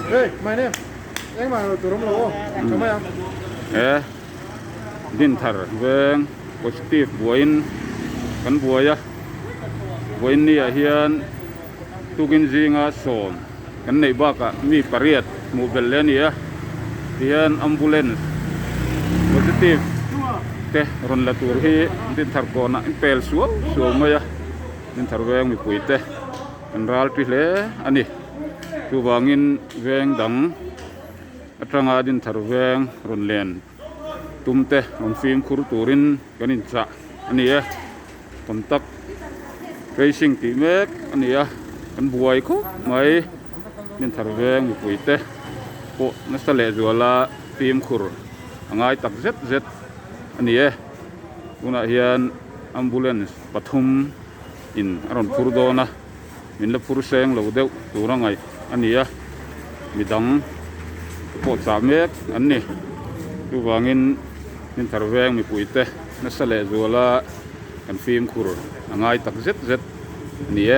Hey, my name. Anh mà tụi nó lố. Chúng mày à? Din thar veng positive buain kan buaya buain ni hian tukin zinga som kan nei baka mi pariat mu belenia hian ambulance positive te ron la tur hi din thar kona impel suo maya din thar veng mi puite kan ral ti hle ani tu wangin veng dang atanga din thar veng ron len tumte on film khur turin kanin cha ania kontak racing ti mek ania kan buai ko mai nin tharveng mi puite po nasale zola film khur angai tak zet ania una hian ambulance pathum in aron purdona min la purseng lo deuh turangai ania midang po cha mek anni tu wangin nin tharveng mi puite nasale zola kan film khur angai tak zet nie